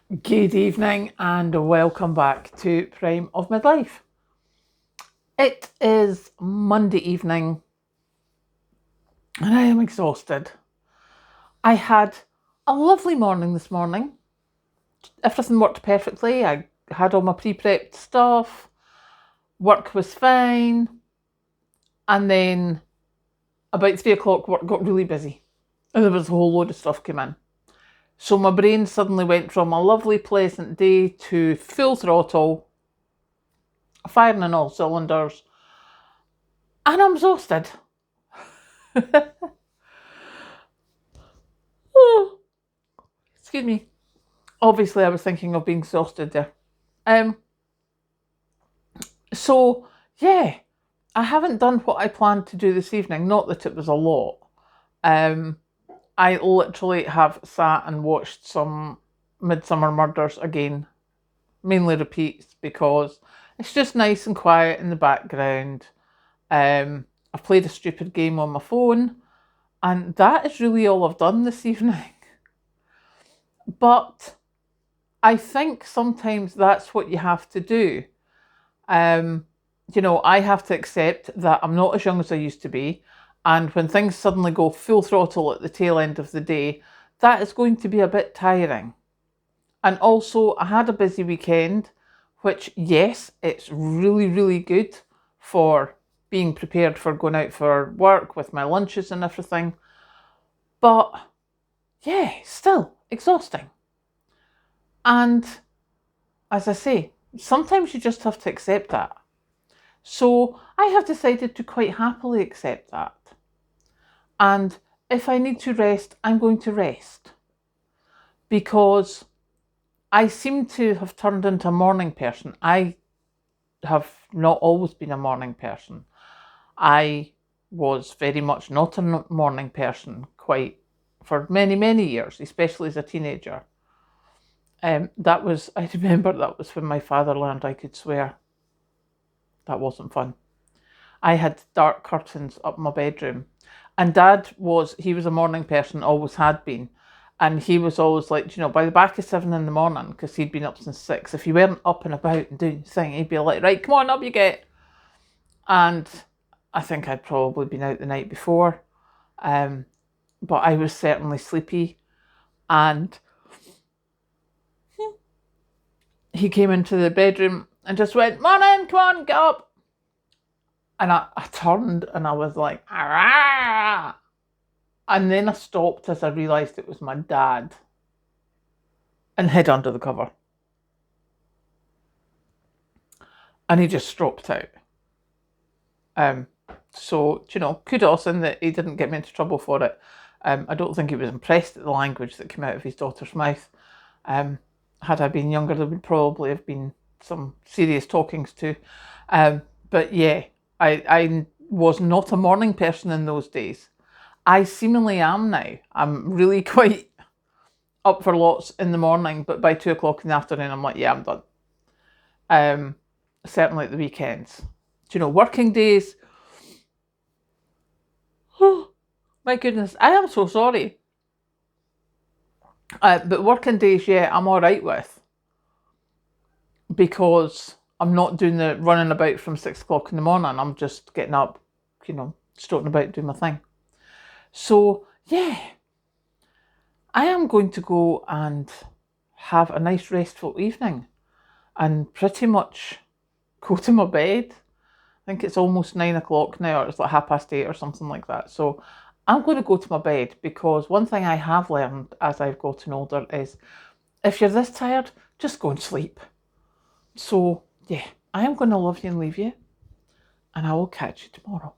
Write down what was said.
Good evening and welcome back to Prime of Midlife. It is Monday evening and I am exhausted. I had a lovely morning this morning. Everything worked perfectly. I had all my pre-prepped stuff. Work was fine. And then about 3 o'clock work got really busy. And there was a whole load of stuff came in. So my brain suddenly went from a lovely pleasant day to full throttle, firing on all cylinders. And I'm exhausted. Oh, excuse me. Obviously, I was thinking of being exhausted there. Um. So yeah, I haven't done what I planned to do this evening. Not that it was a lot. Um. I literally have sat and watched some Midsummer Murders again, mainly repeats because it's just nice and quiet in the background. I've played a stupid game on my phone, and that is really all I've done this evening. But I think sometimes that's what you have to do. Um, I have to accept that I'm not as young as I used to be. And when things suddenly go full throttle at the tail end of the day, that is going to be a bit tiring. And also, I had a busy weekend, which, yes, it's really, really good for being prepared for going out for work with my lunches and everything. But yeah, still exhausting. And as I say, sometimes you just have to accept that. So I have decided to quite happily accept that. And if I need to rest, I'm going to rest. Because I seem to have turned into a morning person. I have not always been a morning person. I was very much not a morning person quite for many, many years, especially as a teenager. I remember that was when my father learned I could swear. That wasn't fun. I had dark curtains up my bedroom. And he was a morning person, always had been. And he was always like, by the back of 7 in the morning, because he'd been up since 6, if you weren't up and about and doing your thing, he'd be like, right, come on, up you get. And I think I'd probably been out the night before. But I was certainly sleepy. And he came into the bedroom and just went, morning, come on, get up. And I turned and I was like, ah. And then I stopped as I realised it was my dad and hid under the cover. And he just stropped out. So, kudos in that he didn't get me into trouble for it. I don't think he was impressed at the language that came out of his daughter's mouth. Had I been younger, there would probably have been some serious talkings too. But yeah, I was not a morning person in those days. I seemingly am now. I'm really quite up for lots in the morning, but by 2 o'clock in the afternoon, I'm like, yeah, I'm done. Certainly at the weekends. Working days. Oh, my goodness, I am so sorry. But working days, yeah, I'm all right with because I'm not doing the running about from 6 o'clock in the morning. I'm just getting up, strutting about doing my thing. So, yeah, I am going to go and have a nice restful evening and pretty much go to my bed. I think it's almost 9 o'clock now, or it's like 8:30 or something like that. So I'm going to go to my bed because one thing I have learned as I've gotten older is if you're this tired, just go and sleep. So yeah, I am going to love you and leave you, and I will catch you tomorrow.